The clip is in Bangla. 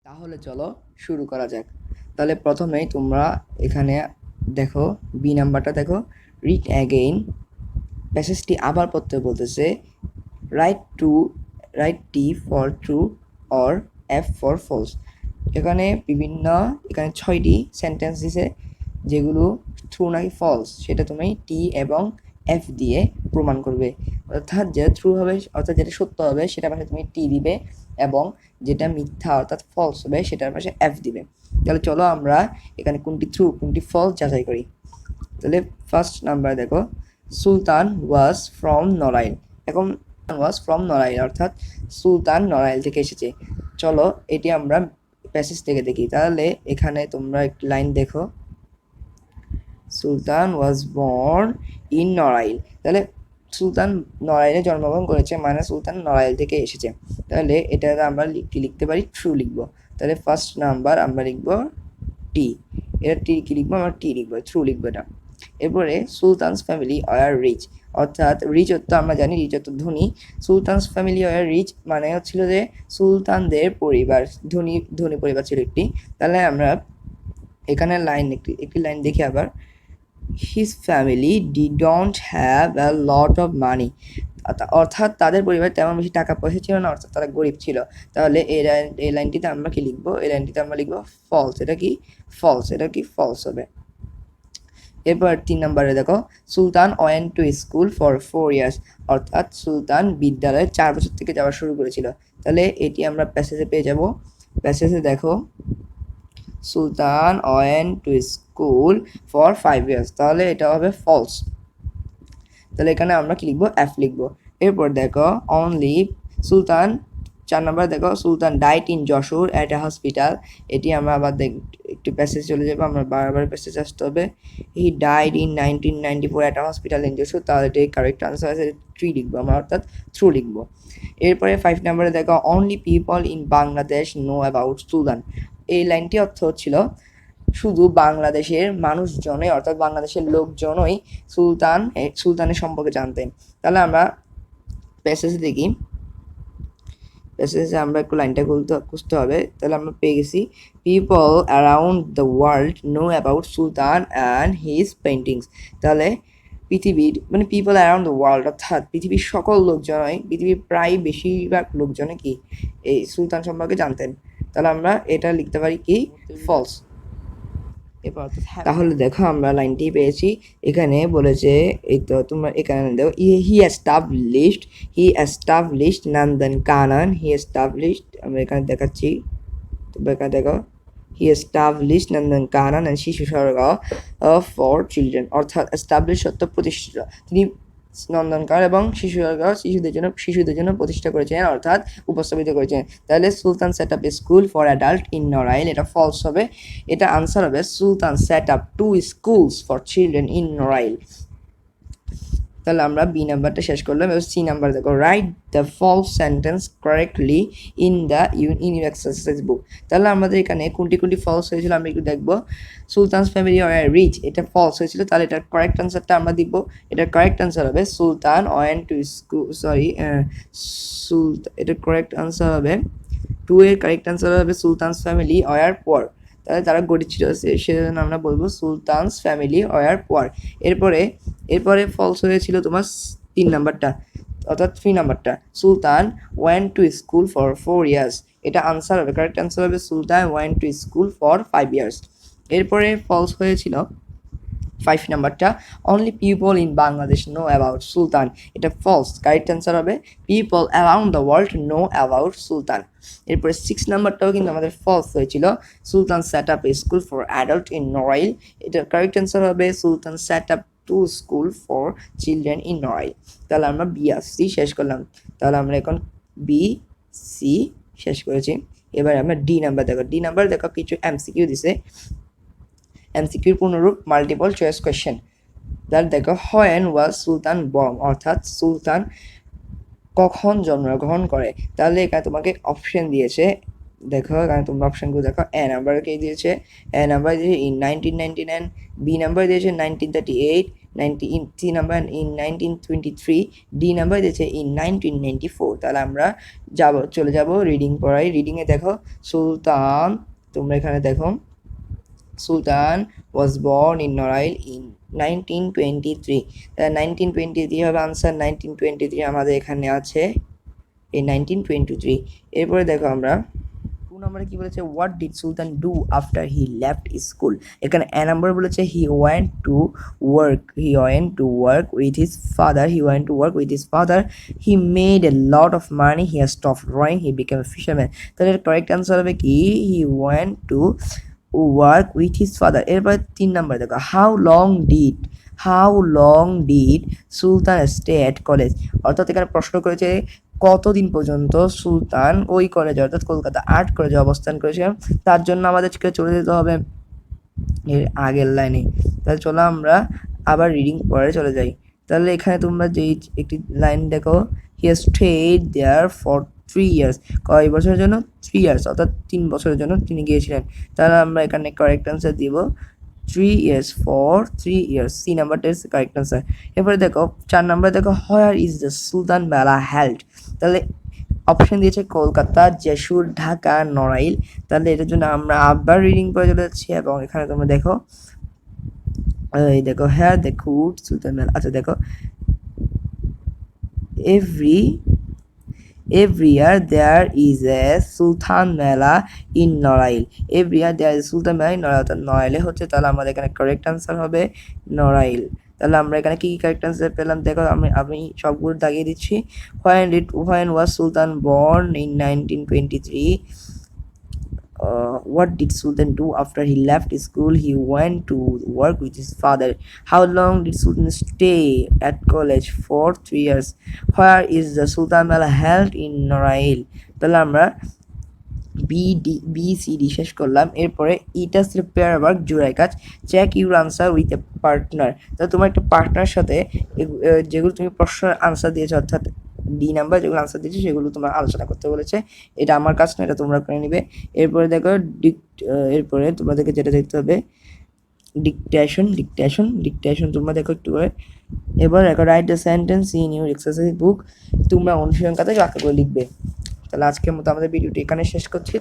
তাহলে চলো শুরু করা যাক। তাহলে প্রথমেই তোমরা এখানে দেখো, বি নাম্বারটা দেখো, রিড অ্যাগেইন। প্যাসেজটি আবার পড়তে বলতেছে, right to write T for true or F for false. এখানে 6টি সেন্টেন্স দিছে, যেগুলো ট্রু নাকি ফলস সেটা তুমি টি এবং এফ দিয়ে প্রমাণ করবে। অর্থাৎ যেটা ট্রু হবে, অর্থাৎ যেটা সত্য হবে সেটার পাশে তুমি টি দিবে, এবং যেটা মিথ্যা অর্থাৎ ফলস হবে সেটার পাশে এফ দিবে। তাহলে চলো আমরা এখানে কোনটি ট্রু কোনটি ফলস যাচাই করি। তাহলে ফার্স্ট নাম্বার দেখো, সুলতান ওয়াজ ফ্রম নড়াইল। এখন ওয়াজ ফ্রম নড়াইল অর্থাৎ সুলতান নড়াইল থেকে এসেছে। চলো এটি আমরা প্যাসেজ থেকে দেখি। তাহলে এখানে তোমরা একটি লাইন দেখো, সুলতান ওয়াজ বর্ন ইন নড়াইল। তাহলে সুলতান নড়াইলে জন্মগ্রহণ করেছে, মানে সুলতান নড়াইল থেকে এসেছে। তাহলে এটা আমরা লিখতে পারি ট্রু লিখবো। তাহলে ফার্স্ট নাম্বার আমরা লিখবো টি। এটা টি কি লিখবো, আমরা টি লিখবো, ট্রু লিখবো এটা। এরপরে সুলতানস ফ্যামিলি আর রিচ, অর্থাৎ রিচ অর্থ আমরা জানি রিচ অর্থ ধনী। সুলতানস ফ্যামিলি আর রিচ মানে হচ্ছিল যে সুলতানদের পরিবার ধনী ধনী পরিবার ছিল একটি। তাহলে আমরা এখানে লাইন একটি লাইন দেখি আবার, his family didn't have a lot of money. অর্থাৎ তাদের পরিবার তেমন বেশি টাকা পয়সা ছিল না, অর্থাৎ তারা গরিব ছিল। তাহলে এই লাইনটিতে আমরা কি লিখবো, এই লাইনটিতে আমরা লিখবো ফলস। এটা কি ফলস, এটা কি ফলস হবে। এরপর 3 নম্বরে দেখো, Sultan went to school for 4 years, অর্থাৎ সুলতান বিদ্যালয়ে 4 বছর থেকে যাওয়া শুরু করেছিল। তাহলে এটি আমরা প্যাসেজে পেয়ে যাব। প্যাসেজে দেখো, Sultan went to school for 5 years, তাহলে এটা হবে ফলস। তাহলে এখানে আমরা কি লিখবো, এফ লিখবো। এরপর দেখো, অনলি সুলতান 4 নম্বর দেখো, সুলতান ডাইট in Jessore at a hospital. এটি আমরা আবার একটু প্যাসেজ চলে যাবো, আমরা বারবার প্যাসেজ আসতে হবে। He died in 1994 at a hospital in Jessore, তাহলে এটি কারেক্ট আনসার আছে, ট্রি লিখবো আমরা, অর্থাৎ ট্রু লিখবো। এরপরে 5 নম্বরে দেখো, only people in Bangladesh know about Sultan. এই লাইনটি অর্থ হচ্ছিল শুধু বাংলাদেশের মানুষজনই, অর্থাৎ বাংলাদেশের লোকজনই সুলতানের সম্পর্কে জানতেন। তাহলে আমরা প্যাসেজ দেখি, প্যাসেজে আমরা একটু লাইনটা খুঁজতে হবে। তাহলে আমরা পেয়ে গেছি, people around the world know about Sultan and his paintings. তাহলে পৃথিবীর মানে পিপল অ্যারাউন্ড দ্য ওয়ার্ল্ড অর্থাৎ পৃথিবীর সকল লোকজনই, পৃথিবীর প্রায় বেশিরভাগ লোকজনে কি এই সুলতান সম্পর্কে জানতেন। তাহলে আমরা এটা লিখতে পারি কি ফলস। তাহলে দেখো আমরা লাইনটি পেয়েছি। এখানে বলেছে, এই তো তোমরা এখানে দেখো, হি এস্টাবলিশড নন্দন কানন, হি এস্টাবলিশড, আমরা এখানে দেখাচ্ছি, তোমরা এখানে দেখো, হি এস্টাবলিশড নন্দন কানন অ্যান্ড শিশু স্বর্গালয় ফর চিলড্রেন, অর্থাৎ এস্টাবলিশ অর্থ প্রতিষ্ঠিত, তিনি নন্দনকানন এবং শিশু স্বর্গালয় শিশুদের জন্য প্রতিষ্ঠা করেছেন, অর্থাৎ উপস্থাপিত করেছেন। তাহলে Sultan set up school for adult in Narail, এটা ফলস হবে। এটা আনসার হবে, Sultan set up 2 schools for children in Narail. তাহলে আমরা বি নাম্বারটা শেষ করলাম। এবার সি নাম্বার দেখো, right the false sentence correctly in your exercise book. তাহলে আমাদের এখানে কোনটি কোনটি ফলস হয়েছিল আমরা একটু দেখবো। সুলতানস ফ্যামিলি আর রিচ, এটা ফলস হয়েছিল, তাহলে এটার কারেক্ট আনসারটা আমরা দিব। এটার কারেক্ট আনসার হবে সুলতান ওয়েন্ট টু স্কুল, এটার কারেক্ট আনসার হবে 2 এর কারেক্ট আনসার হবে সুলতানস ফ্যামিলি আর পুয়ার। তাহলে তারা গরিব ছিল, সেজন্য আমরা বলবো সুলতানস ফ্যামিলি আর পুয়ার। এরপরে ফলস হয়েছিল তোমার 3 নাম্বারটা, অর্থাৎ 3 নাম্বারটা, Sultan went to school for 4 years. এটা আনসার হবে, কারেক্ট আনসার হবে Sultan went to school for 5 years. এরপরে ফলস হয়েছিল 5 নাম্বারটা, only people in Bangladesh know about Sultan. এটা ফলস, কারেক্ট অ্যান্সার হবে people around the world know about Sultan. এরপরে 6 নাম্বারটাও কিন্তু আমাদের ফলস হয়েছিল, Sultan set up a school for adult in Narail. এটার কারেক্ট অ্যান্সার হবে Sultan set up 2 school for children in Narail. তাহলে আমরা বি আর সি শেষ করলাম। তাহলে আমরা এখন বি সি শেষ করেছি। এবার আমরা ডি নাম্বার দেখো, কিছু এমসিকিউ দিছে। এমসিকিউর পূর্ণরূপ মাল্টিপল চয়েস কোয়েশ্চেন। তার দেখো, হোয়েন ওয়াজ সুলতান বর্ন, অর্থাৎ সুলতান কখন জন্মগ্রহণ করে। তাহলে এখানে তোমাকে অপশন দিয়েছে, দেখো এখানে তোমরা অপশনগুলো দেখো। এ নাম্বার কে দিয়েছে, এ নাম্বার দিয়েছে ইন 1999, বি নাম্বার দিয়েছে 1938, C number in 1923, D number দিয়েছে ইন 1994। তাহলে আমরা চলে যাব রিডিং পড়াই। রিডিংয়ে দেখো সুলতান, তোমরা এখানে দেখো সুলতান was born in Narail in 1923। তাহলে 1923 হবে আনসার। 1923 আমাদের এখানে আছে এই 1923। এরপরে দেখো আমরা 2 নম্বরে কি বলেছে, what did Sultan do after he left school. এখানে এ নম্বর বলেছে he went to work with his father. He made a lot of money, he has stopped drawing, he became A fisherman. তাহলে কারেক্ট আনসার হবে কি he went to work with his father. এরপরে 3 নম্বর দেখো how long did Sultan stay at college. অর্থাৎ এখানে প্রশ্ন করেছে কতদিন পর্যন্ত সুলতান ওই কলেজে অর্থাৎ কলকাতা আর্ট কলেজে অবস্থান করেছিলেন। তার জন্য আমাদেরকে চলে যেতে হবে এর আগের লাইনে। তাহলে চলো আমরা আবার রিডিং পরে চলে যাই। তাহলে এখানে তোমরা যেই একটি লাইন দেখো, he stayed there for 3 years. কয় বছরের জন্য? 3 ইয়ার্স, অর্থাৎ 3 বছরের জন্য তিনি গিয়েছিলেন। তাহলে আমরা এখানে কারেক্ট আনসার দিব 3 years, for 3 years। সি নাম্বারটা ইজ কারেক্ট আনসার। এরপরে দেখো 4 নাম্বার দেখো, হোয়ার ইজ দ্য সুলতান মেলা হেল্ড। তাহলে অপশন দিয়েছে কলকাতা, যশোর, ঢাকা, নড়াইল। তাহলে এটার জন্য আমরা আবার রিডিং পড়ে চলে যাচ্ছি এবং এখানে তোমরা দেখো এই দেখো হ্যাঁ দেখো সুলতান মেলা। আচ্ছা দেখো every year there is a Sultan Mela in Narail. every year there is a Sultan Mela in Narail, অর্থাৎ নড়াইলে হচ্ছে। তাহলে আমাদের এখানে কারেক্ট আনসার হবে নড়াইল। তাহলে আমরা এখানে কি কারেক্ট আনসার পেলাম দেখো, আমি সবগুলো দাগিয়ে দিচ্ছি। when was Sultan born in 1923? What did Sultan do after he left school? He went to work with his father. How long did Sultan stay at college? For 3 years. Where is the Sultan Mela held? In Norail. তাহলে আমরা BCD শেষ করলাম। এরপরে ইটা পেয়ার ওয়ার্ক, জোড়ায় কাজ। Check your answer with a partner. তাহলে তোমার একটা পার্টনার সাথে যেগুলো তুমি প্রশ্নের আনসার দিয়েছো, অর্থাৎ ডি নাম্বার যেগুলো আনসার দিয়েছে সেগুলো তোমার আলোচনা করতে বলেছে। এটা আমার কাজ না, এটা তোমরা করে নিবে। এরপরে দেখো এরপরে তোমাদেরকে যেটা দেখতে হবে ডিকটেশন তোমরা দেখো একটু করে। এবার দেখো right the sentence in your exercise বুক। তোমরা অনুশীলন খাতায় বাক্যগুলো লিখবে। তাহলে আজকের মতো আমাদের ভিডিওটি এখানে শেষ করছি।